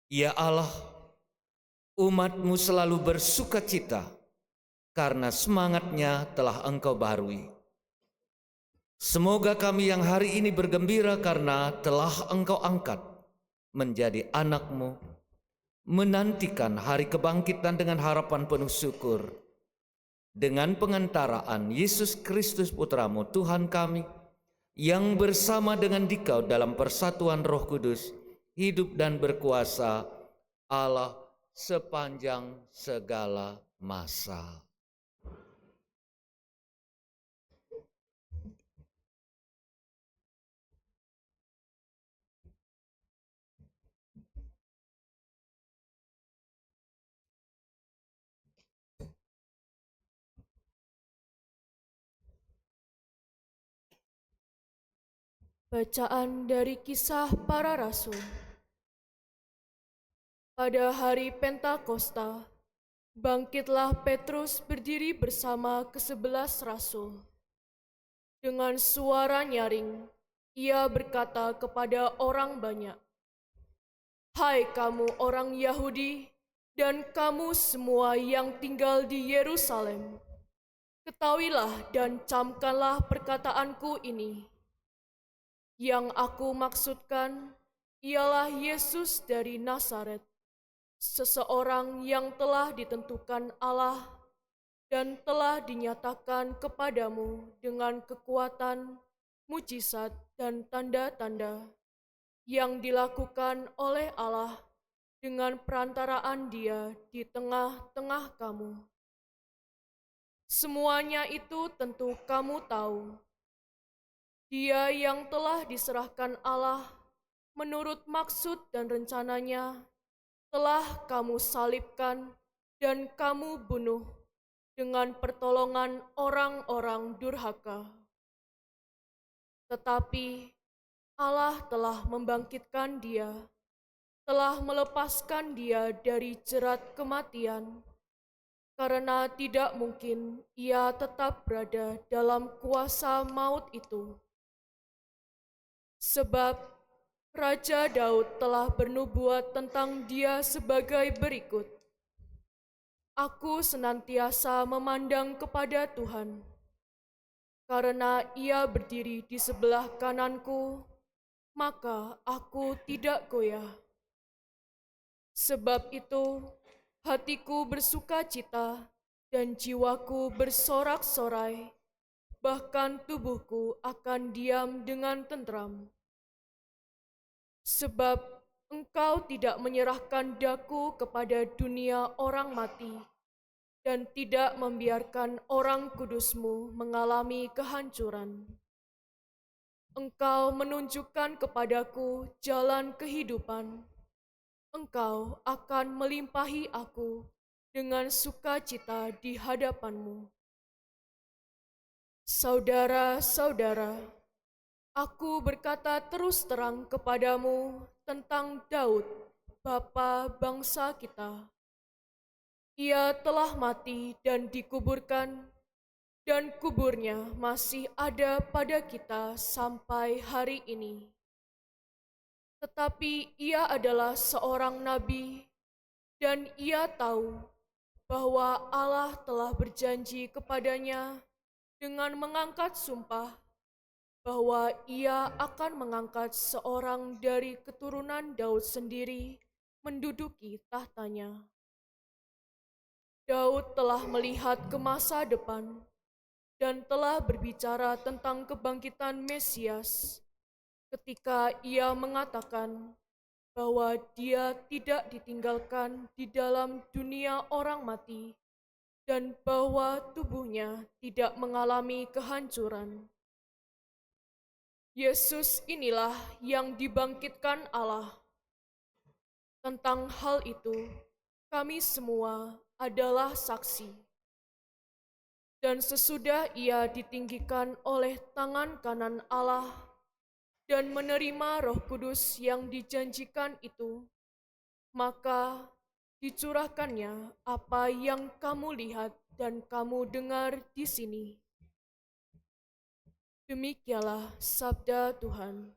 Ya Allah, umat-Mu selalu bersukacita karena semangatnya telah Engkau baharui. Semoga kami yang hari ini bergembira karena telah Engkau angkat menjadi anak-Mu, menantikan hari kebangkitan dengan harapan penuh syukur. Dengan pengantaraan Yesus Kristus Putra-Mu, Tuhan kami, yang bersama dengan Dikau dalam persatuan Roh Kudus, hidup dan berkuasa Allah sepanjang segala masa. Bacaan dari Kisah Para Rasul. Pada hari Pentakosta, bangkitlah Petrus berdiri bersama ke-11 rasul. Dengan suara nyaring, ia berkata kepada orang banyak, "Hai kamu orang Yahudi dan kamu semua yang tinggal di Yerusalem, ketahuilah dan camkanlah perkataanku ini. Yang aku maksudkan ialah Yesus dari Nazaret, seseorang yang telah ditentukan Allah dan telah dinyatakan kepadamu dengan kekuatan, mujizat, dan tanda-tanda yang dilakukan oleh Allah dengan perantaraan Dia di tengah-tengah kamu. Semuanya itu tentu kamu tahu. Dia yang telah diserahkan Allah menurut maksud dan rencananya telah kamu salibkan dan kamu bunuh dengan pertolongan orang-orang durhaka. Tetapi Allah telah membangkitkan Dia, telah melepaskan Dia dari jerat kematian, karena tidak mungkin Ia tetap berada dalam kuasa maut itu. Sebab Raja Daud telah bernubuat tentang Dia sebagai berikut, "Aku senantiasa memandang kepada Tuhan, karena Ia berdiri di sebelah kananku, maka aku tidak goyah. Sebab itu hatiku bersuka cita dan jiwaku bersorak-sorai, bahkan tubuhku akan diam dengan tentram. Sebab Engkau tidak menyerahkan daku kepada dunia orang mati, dan tidak membiarkan orang kudus-Mu mengalami kehancuran. Engkau menunjukkan kepadaku jalan kehidupan. Engkau akan melimpahi aku dengan sukacita di hadapan-Mu. Saudara-saudara, aku berkata terus terang kepadamu tentang Daud, bapa bangsa kita. Ia telah mati dan dikuburkan, dan kuburnya masih ada pada kita sampai hari ini. Tetapi ia adalah seorang nabi, dan ia tahu bahwa Allah telah berjanji kepadanya dengan mengangkat sumpah bahwa ia akan mengangkat seorang dari keturunan Daud sendiri menduduki tahtanya. Daud telah melihat ke masa depan dan telah berbicara tentang kebangkitan Mesias ketika ia mengatakan bahwa Dia tidak ditinggalkan di dalam dunia orang mati dan bahwa tubuhnya tidak mengalami kehancuran. Yesus inilah yang dibangkitkan Allah. Tentang hal itu, kami semua adalah saksi. Dan sesudah ia ditinggikan oleh tangan kanan Allah dan menerima Roh Kudus yang dijanjikan itu, maka dicurahkannya apa yang kamu lihat dan kamu dengar di sini. Demikianlah sabda Tuhan.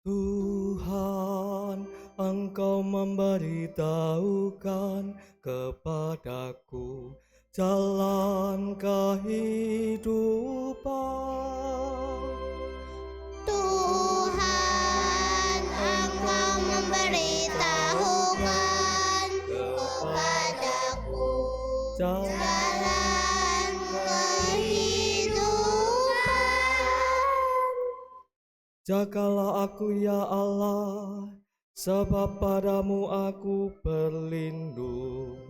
Tuhan, Engkau memberitahukan kepadaku jalan kehidupan. Tuhan, Engkau memberitahukan kepadaku jalan kehidupan. Jagalah aku ya Allah, sebab padamu aku berlindung.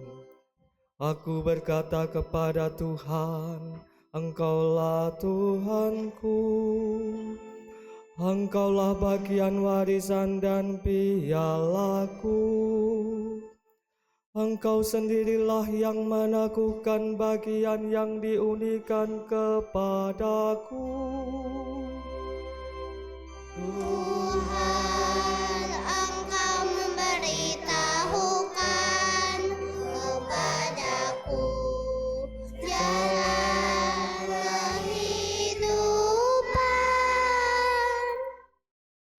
Aku berkata kepada Tuhan, Engkaulah Tuhanku. Engkaulah bagian warisan dan pialaku. Engkau sendirilah yang meneguhkan bagian yang diundikan kepadaku. Tuhan, Engkau memberitahukan kepadaku jalan kehidupan.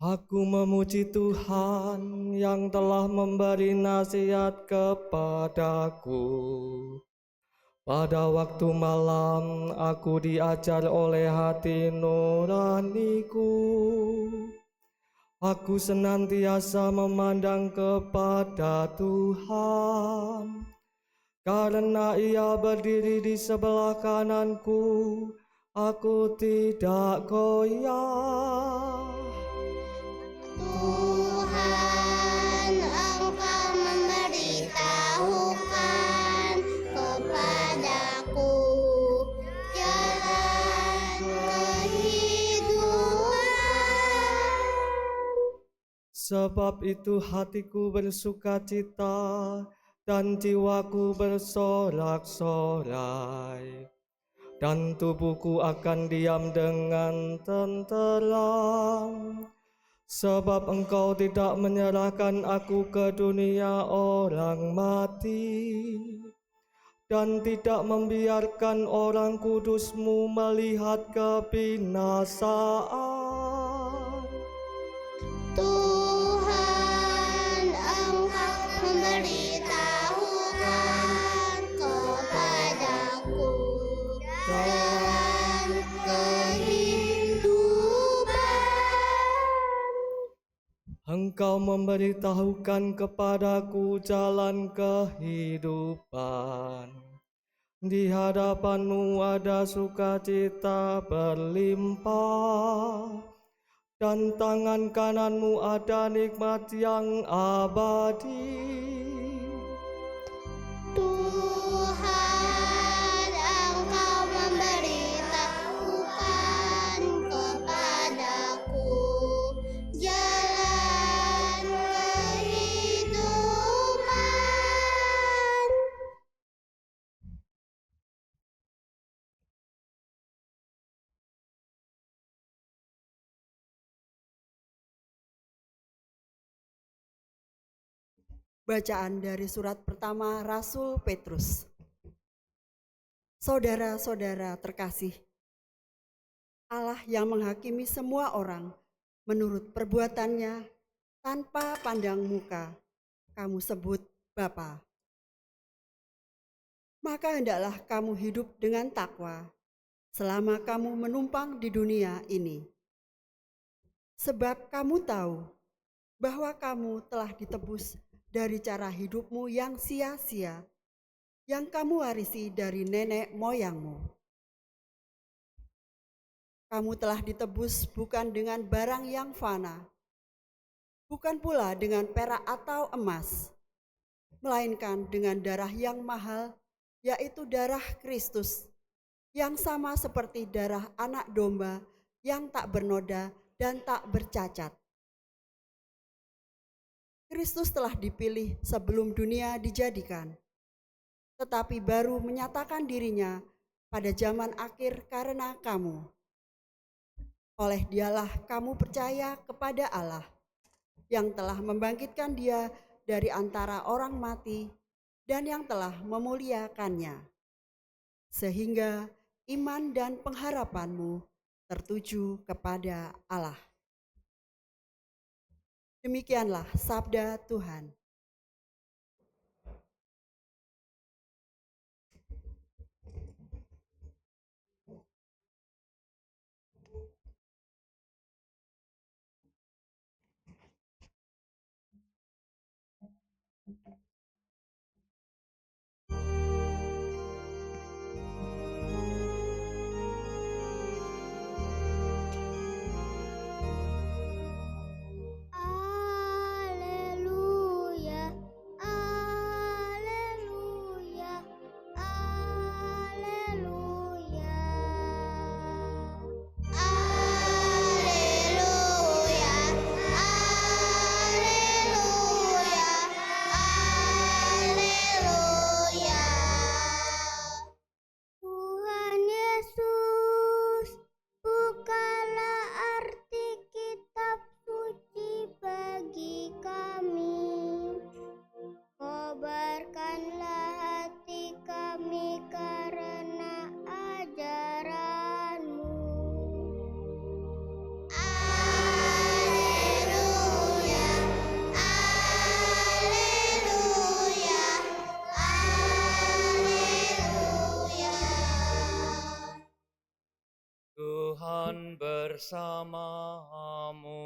Aku memuji Tuhan yang telah memberi nasihat kepadaku. Pada waktu malam aku diajar oleh hati nuraniku. Aku senantiasa memandang kepada Tuhan, karena Ia berdiri di sebelah kananku, aku tidak goyah. Tuhan, Engkau memberitahukan kepadaku jalan kehidupan. Sebab itu hatiku bersukacita dan jiwaku bersorak-sorai, dan tubuhku akan diam dengan tenteram. Sebab Engkau tidak menyerahkan aku ke dunia orang mati, dan tidak membiarkan orang kudus-Mu melihat kebinasaan. Tuhan, Engkau memberitahukan kepadaku jalan kehidupan. Engkau memberitahukan kepadaku jalan kehidupan. Di hadapan-Mu ada sukacita berlimpah, dan tangan kanan-Mu ada nikmat yang abadi. Tuhan, Engkau memberitahukan kepadaku jalan kehidupan. Bacaan dari surat pertama Rasul Petrus. Saudara-saudara terkasih, Allah yang menghakimi semua orang menurut perbuatannya tanpa pandang muka, kamu sebut Bapa. Maka hendaklah kamu hidup dengan takwa selama kamu menumpang di dunia ini. Sebab kamu tahu bahwa kamu telah ditebus dari cara hidupmu yang sia-sia, yang kamu warisi dari nenek moyangmu. Kamu telah ditebus bukan dengan barang yang fana, bukan pula dengan perak atau emas, melainkan dengan darah yang mahal, yaitu darah Kristus, yang sama seperti darah anak domba yang tak bernoda dan tak bercacat. Kristus telah dipilih sebelum dunia dijadikan, tetapi baru menyatakan dirinya pada zaman akhir karena kamu. Oleh Dialah kamu percaya kepada Allah, yang telah membangkitkan Dia dari antara orang mati dan yang telah memuliakannya, sehingga iman dan pengharapanmu tertuju kepada Allah. Demikianlah sabda Tuhan. Haleluya, haleluya, haleluya. Haleluya, haleluya, haleluya. Tuhan Yesus, bukalah arti kitab suci bagi kami. Kobarkanlah hati kami karena ajaran-Mu. Haleluya, haleluya, haleluya. Tuhan bersamamu.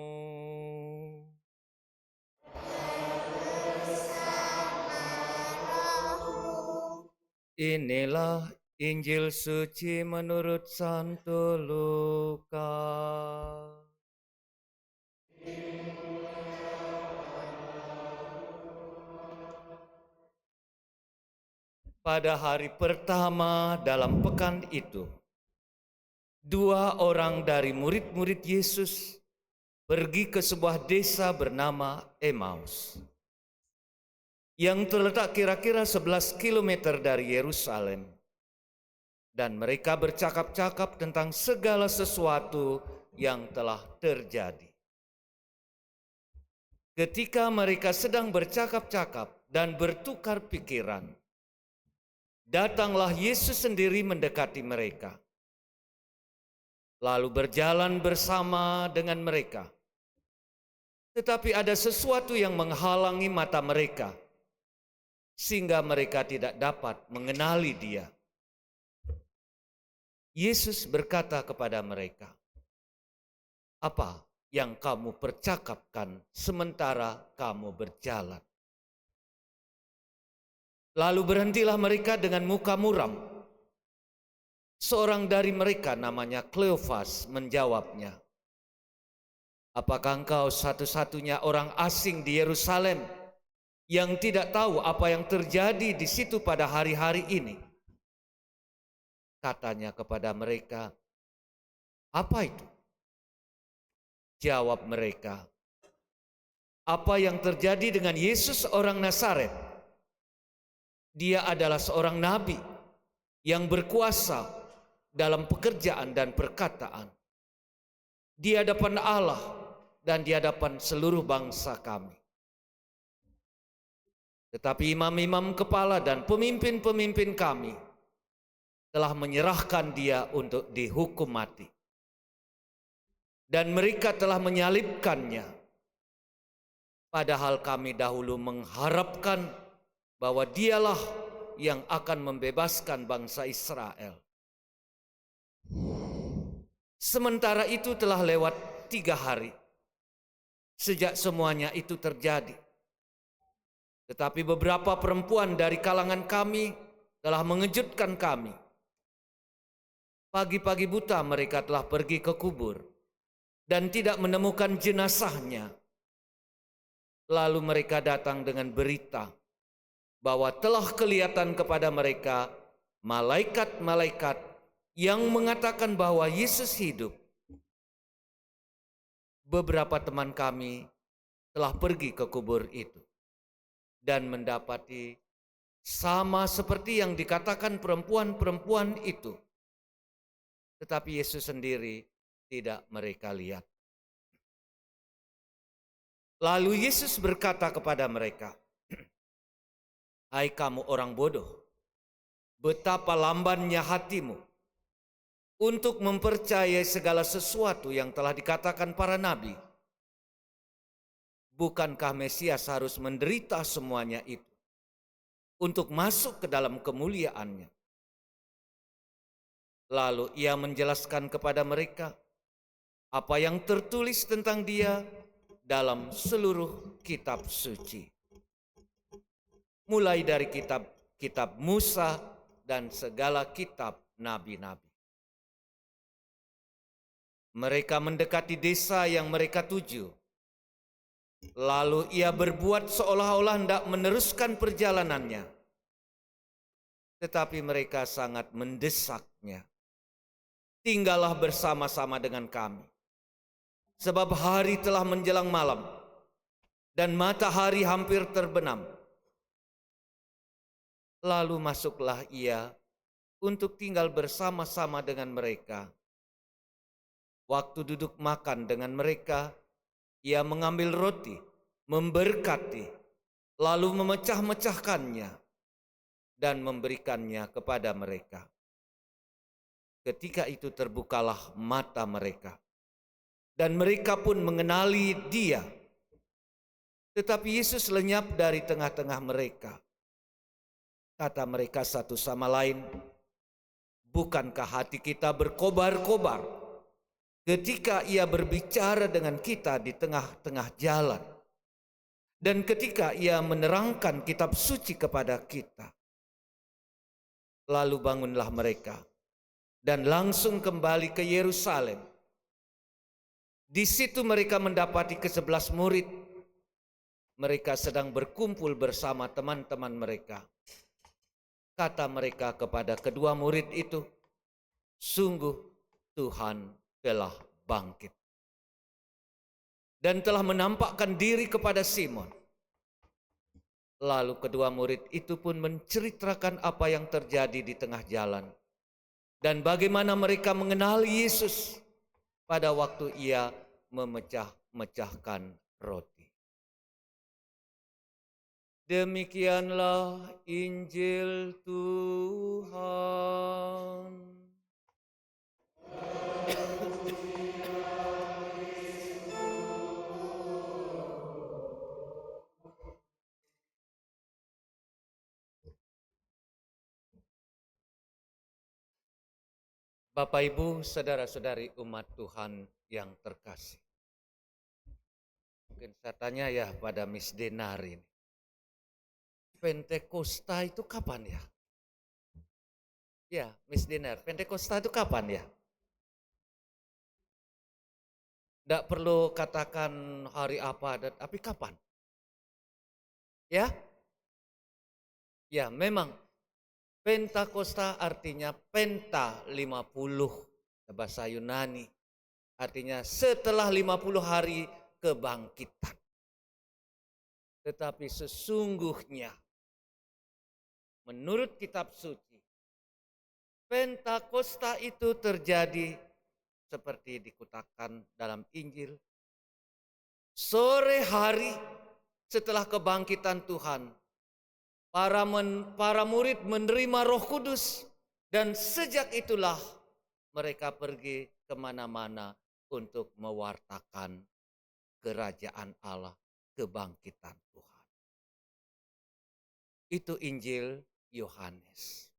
Inilah Injil suci menurut Santo Lukas. Pada hari pertama dalam pekan itu, 2 orang dari murid-murid Yesus pergi ke sebuah desa bernama Emmaus yang terletak kira-kira 11 km dari Yerusalem. Dan mereka bercakap-cakap tentang segala sesuatu yang telah terjadi. Ketika mereka sedang bercakap-cakap dan bertukar pikiran, datanglah Yesus sendiri mendekati mereka, lalu berjalan bersama dengan mereka. Tetapi ada sesuatu yang menghalangi mata mereka, sehingga mereka tidak dapat mengenali Dia. Yesus berkata kepada mereka, "Apa yang kamu percakapkan sementara kamu berjalan?" Lalu berhentilah mereka dengan muka muram. Seorang dari mereka namanya Kleofas menjawabnya, "Apakah engkau satu-satunya orang asing di Yerusalem yang tidak tahu apa yang terjadi di situ pada hari-hari ini?" Katanya kepada mereka, "Apa itu?" Jawab mereka, "Apa yang terjadi dengan Yesus orang Nazaret? Dia adalah seorang nabi yang berkuasa dalam pekerjaan dan perkataan di hadapan Allah dan di hadapan seluruh bangsa kami. Tetapi imam-imam kepala dan pemimpin-pemimpin kami telah menyerahkan Dia untuk dihukum mati. Dan mereka telah menyalibkannya. Padahal kami dahulu mengharapkan bahwa Dialah yang akan membebaskan bangsa Israel. Sementara itu telah lewat 3 hari sejak semuanya itu terjadi. Tetapi beberapa perempuan dari kalangan kami telah mengejutkan kami. Pagi-pagi buta mereka telah pergi ke kubur dan tidak menemukan jenazahnya. Lalu mereka datang dengan berita bahwa telah kelihatan kepada mereka malaikat-malaikat yang mengatakan bahwa Yesus hidup. Beberapa teman kami telah pergi ke kubur itu dan mendapati sama seperti yang dikatakan perempuan-perempuan itu. Tetapi Yesus sendiri tidak mereka lihat. Lalu Yesus berkata kepada mereka, "Hai kamu orang bodoh, betapa lambannya hatimu untuk mempercayai segala sesuatu yang telah dikatakan para nabi. Bukankah Mesias harus menderita semuanya itu untuk masuk ke dalam kemuliaannya? Lalu ia menjelaskan kepada mereka apa yang tertulis tentang dia dalam seluruh kitab suci. Mulai dari kitab Musa dan segala kitab nabi-nabi. Mereka mendekati desa yang mereka tuju. Lalu ia berbuat seolah-olah hendak meneruskan perjalanannya. Tetapi mereka sangat mendesaknya. Tinggallah bersama-sama dengan kami. Sebab hari telah menjelang malam dan matahari hampir terbenam. Lalu masuklah ia untuk tinggal bersama-sama dengan mereka. Waktu duduk makan dengan mereka, ia mengambil roti, memberkati, lalu memecah-mecahkannya dan memberikannya kepada mereka. Ketika itu terbukalah mata mereka, dan mereka pun mengenali dia. Tetapi Yesus lenyap dari tengah-tengah mereka. Kata mereka satu sama lain, "Bukankah hati kita berkobar-kobar ketika ia berbicara dengan kita di tengah-tengah jalan, dan ketika ia menerangkan kitab suci kepada kita?" Lalu bangunlah mereka dan langsung kembali ke Yerusalem. Di situ mereka mendapati ke-11 murid. Mereka sedang berkumpul bersama teman-teman mereka. Kata mereka kepada kedua murid itu, "Sungguh Tuhan telah bangkit dan telah menampakkan diri kepada Simon." Lalu kedua murid itu pun menceritakan apa yang terjadi di tengah jalan dan bagaimana mereka mengenali Yesus pada waktu ia memecah-mecahkan roti. Demikianlah Injil Tuhan. Bapak, Ibu, saudara-saudari umat Tuhan yang terkasih. Mungkin saya tanya ya pada Miss Denar ini. Pentakosta itu kapan ya? Ya, Miss Denar, Pentakosta itu kapan ya? Tidak perlu katakan hari apa, tapi kapan? Ya? Ya, memang Pentakosta artinya penta 50, bahasa Yunani. Artinya setelah 50 hari kebangkitan. Tetapi sesungguhnya menurut kitab suci, Pentakosta itu terjadi seperti dikutakan dalam Injil. Sore hari setelah kebangkitan Tuhan, para murid menerima Roh Kudus, dan sejak itulah mereka pergi kemana-mana untuk mewartakan kerajaan Allah, kebangkitan Tuhan. Itu Injil Yohanes.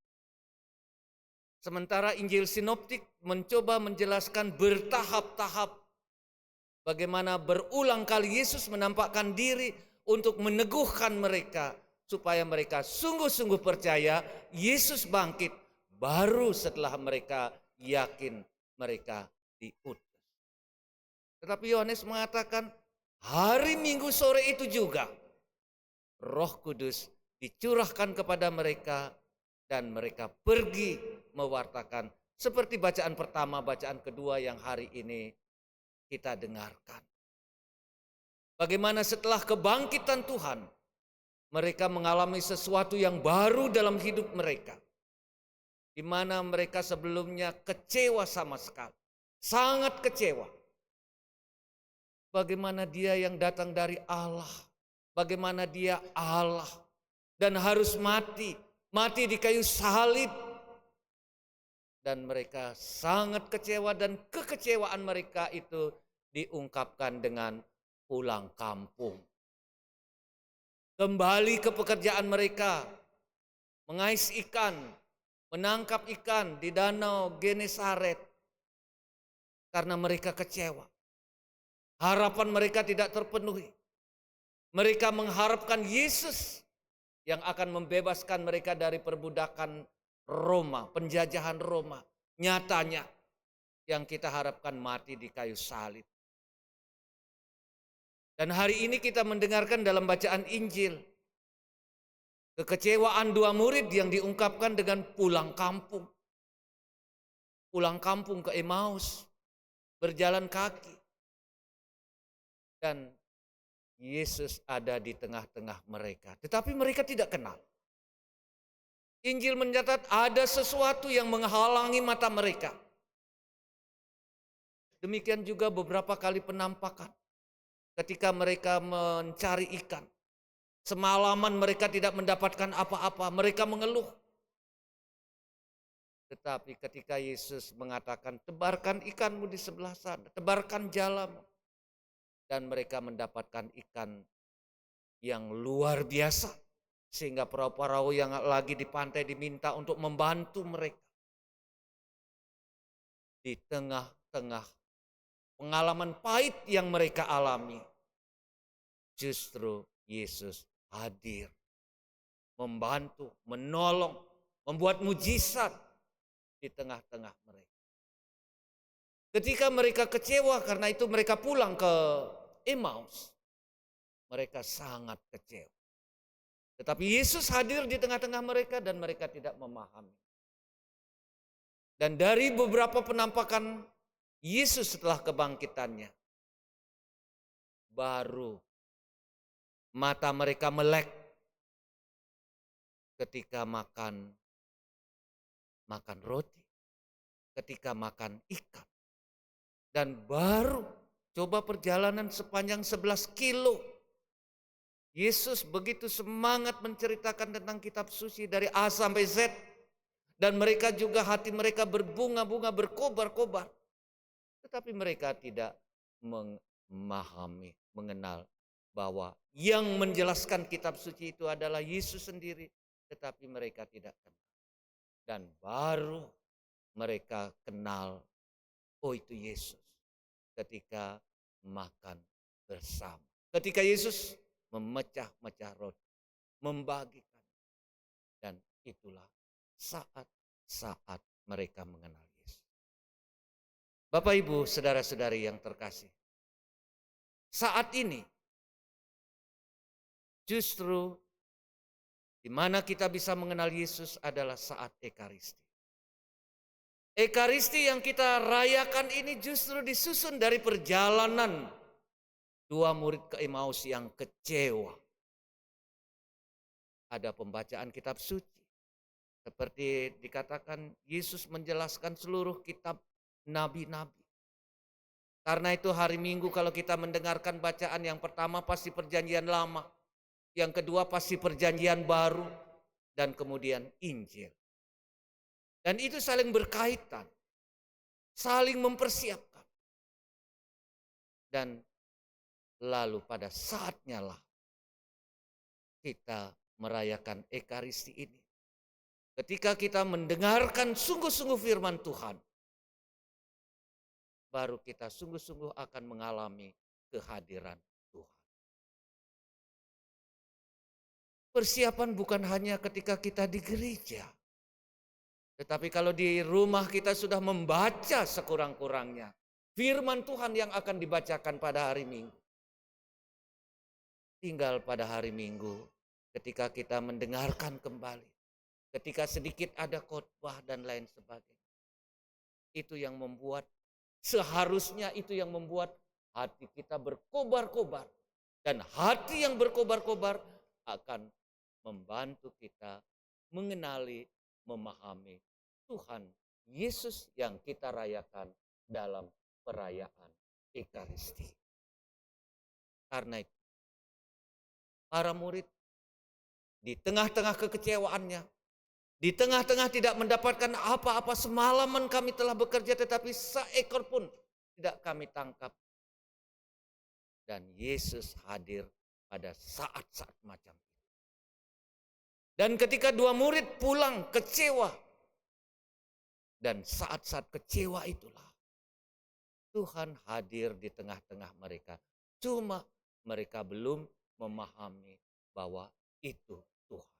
Sementara Injil Sinoptik mencoba menjelaskan bertahap-tahap bagaimana berulang kali Yesus menampakkan diri untuk meneguhkan mereka supaya mereka sungguh-sungguh percaya Yesus bangkit, baru setelah mereka yakin mereka diutus. Tetapi Yohanes mengatakan hari Minggu sore itu juga Roh Kudus dicurahkan kepada mereka dan mereka pergi mewartakan seperti bacaan pertama, bacaan kedua yang hari ini kita dengarkan. Bagaimana setelah kebangkitan Tuhan, mereka mengalami sesuatu yang baru dalam hidup mereka. Di mana mereka sebelumnya kecewa sama sekali. Sangat kecewa. Bagaimana dia yang datang dari Allah. Bagaimana dia Allah. Dan harus mati. Mati di kayu salib. Dan mereka sangat kecewa, dan kekecewaan mereka itu diungkapkan dengan pulang kampung. kembali ke pekerjaan mereka, mengais ikan, menangkap ikan di danau Genesaret, karena mereka kecewa. Harapan mereka tidak terpenuhi. Mereka mengharapkan Yesus yang akan membebaskan mereka dari perbudakan Roma, penjajahan Roma. Nyatanya yang kita harapkan mati di kayu salib. Dan hari ini kita mendengarkan dalam bacaan Injil kekecewaan dua murid yang diungkapkan dengan pulang kampung. Pulang kampung ke Emmaus, berjalan kaki. Dan Yesus ada di tengah-tengah mereka. Tetapi mereka tidak kenal. Injil mencatat ada sesuatu yang menghalangi mata mereka. Demikian juga beberapa kali penampakan. Ketika mereka mencari ikan. Semalaman mereka tidak mendapatkan apa-apa. Mereka mengeluh. Tetapi ketika Yesus mengatakan, tebarkan ikanmu di sebelah sana. Tebarkan jalamu. Dan mereka mendapatkan ikan yang luar biasa. Sehingga perahu-perahu yang lagi di pantai diminta untuk membantu mereka. Di tengah-tengah pengalaman pahit yang mereka alami. Justru Yesus hadir. Membantu, menolong, membuat mujizat di tengah-tengah mereka. Ketika mereka kecewa karena itu mereka pulang ke Emmaus. Mereka sangat kecewa. Tetapi Yesus hadir di tengah-tengah mereka dan mereka tidak memahami. Dan dari beberapa penampakan Yesus setelah kebangkitannya, baru mata mereka melek ketika makan roti, ketika makan ikan. Dan baru coba perjalanan sepanjang 11 kilo. Yesus begitu semangat menceritakan tentang kitab suci dari A sampai Z. Dan mereka juga hati mereka berbunga-bunga, berkobar-kobar. Tetapi mereka tidak memahami, mengenal bahwa yang menjelaskan kitab suci itu adalah Yesus sendiri. Tetapi mereka tidak kenal. Dan baru mereka kenal, oh itu Yesus. Ketika makan bersama. Ketika Yesus memecah-mecah roti. Membagikan. Dan itulah saat-saat mereka mengenal Yesus. Bapak Ibu, saudara-saudari yang terkasih. Saat ini justru di mana kita bisa mengenal Yesus adalah saat Ekaristi. Ekaristi yang kita rayakan ini justru disusun dari perjalanan dua murid ke Emmaus yang kecewa. Ada pembacaan kitab suci. Seperti dikatakan Yesus menjelaskan seluruh kitab nabi-nabi. Karena itu hari Minggu kalau kita mendengarkan bacaan yang pertama pasti perjanjian lama. Yang kedua pasti perjanjian baru. Dan kemudian Injil. Dan itu saling berkaitan. Saling mempersiapkan. Dan lalu pada saatnya lah kita merayakan Ekaristi ini. Ketika kita mendengarkan sungguh-sungguh firman Tuhan. Baru kita sungguh-sungguh akan mengalami kehadiran Tuhan. Persiapan bukan hanya ketika kita di gereja. Tetapi kalau di rumah kita sudah membaca sekurang-kurangnya firman Tuhan yang akan dibacakan pada hari Minggu. Tinggal pada hari Minggu ketika kita mendengarkan kembali. Ketika sedikit ada khotbah dan lain sebagainya. Itu yang membuat, seharusnya itu yang membuat hati kita berkobar-kobar. Dan hati yang berkobar-kobar akan membantu kita mengenali, memahami Tuhan Yesus yang kita rayakan dalam perayaan Ekaristi. Karena itu, para murid di tengah-tengah kekecewaannya, di tengah-tengah tidak mendapatkan apa-apa, semalaman kami telah bekerja tetapi seekor pun tidak kami tangkap. Dan Yesus hadir pada saat-saat macam itu. Dan ketika dua murid pulang kecewa, dan saat-saat kecewa itulah Tuhan hadir di tengah-tengah mereka. Cuma mereka belum memahami bahwa itu Tuhan.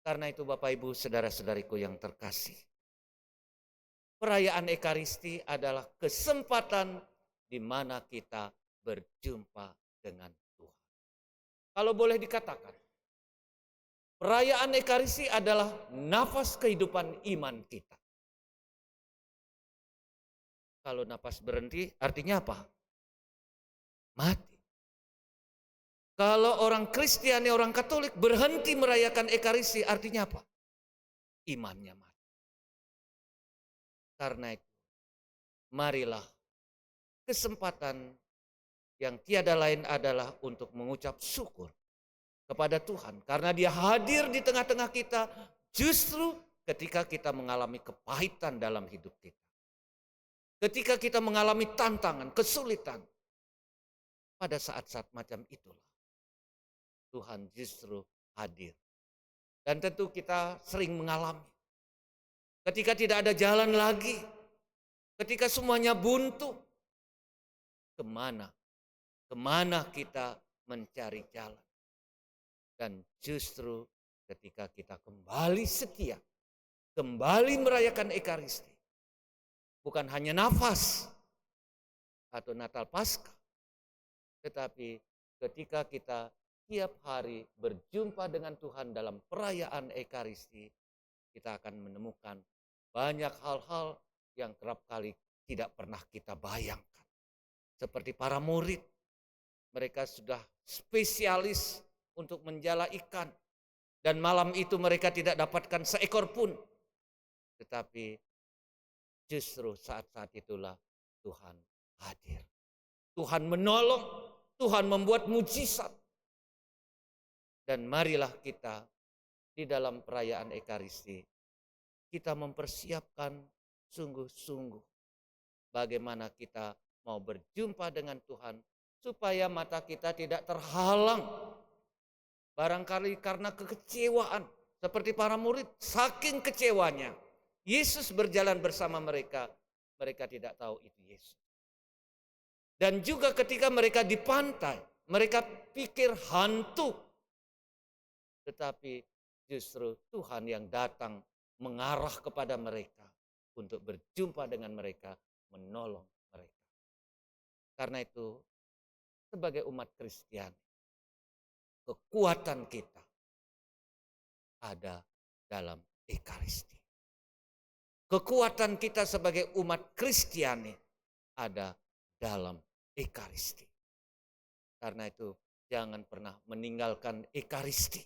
Karena itu Bapak Ibu saudara-saudariku yang terkasih, perayaan Ekaristi adalah kesempatan di mana kita berjumpa dengan Tuhan. Kalau boleh dikatakan, perayaan Ekaristi adalah nafas kehidupan iman kita. Kalau nafas berhenti, artinya apa? Mati. Kalau orang Kristiani, orang Katolik berhenti merayakan Ekaristi, artinya apa? Imannya mati. Karena itu, marilah kesempatan yang tiada lain adalah untuk mengucap syukur kepada Tuhan. Karena Dia hadir di tengah-tengah kita justru ketika kita mengalami kepahitan dalam hidup kita. Ketika kita mengalami tantangan, kesulitan, pada saat-saat macam itulah Tuhan justru hadir. Dan tentu kita sering mengalami. Ketika tidak ada jalan lagi, ketika semuanya buntu, kemana kita mencari jalan. Dan justru ketika kita kembali setia, kembali merayakan Ekaristi, bukan hanya nafas atau Natal Paskah, tetapi ketika kita tiap hari berjumpa dengan Tuhan dalam perayaan Ekaristi, kita akan menemukan banyak hal-hal yang kerap kali tidak pernah kita bayangkan. Seperti para murid, mereka sudah spesialis untuk menjala ikan, dan malam itu mereka tidak dapatkan seekor pun. Tetapi justru saat-saat itulah Tuhan hadir. Tuhan menolong, Tuhan membuat mujizat. Dan marilah kita di dalam perayaan Ekaristi, kita mempersiapkan sungguh-sungguh bagaimana kita mau berjumpa dengan Tuhan, supaya mata kita tidak terhalang. Barangkali karena kekecewaan, seperti para murid, saking kecewanya Yesus berjalan bersama mereka, mereka tidak tahu itu Yesus. Dan juga ketika mereka di pantai, mereka pikir hantu. Tetapi justru Tuhan yang datang mengarah kepada mereka untuk berjumpa dengan mereka, menolong mereka. Karena itu, sebagai umat Kristiani, kekuatan kita ada dalam Ekaristi. Kekuatan kita sebagai umat Kristiani ada dalam Ekaristi. Karena itu jangan pernah meninggalkan Ekaristi.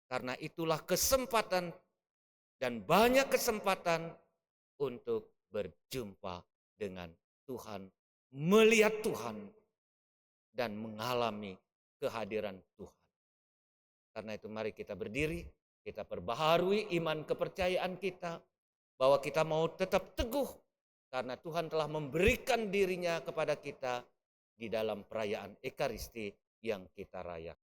Karena itulah kesempatan dan banyak kesempatan untuk berjumpa dengan Tuhan, melihat Tuhan, dan mengalami kehadiran Tuhan. Karena itu mari kita berdiri, kita perbaharui iman kepercayaan kita, bahwa kita mau tetap teguh karena Tuhan telah memberikan dirinya kepada kita di dalam perayaan Ekaristi yang kita rayakan.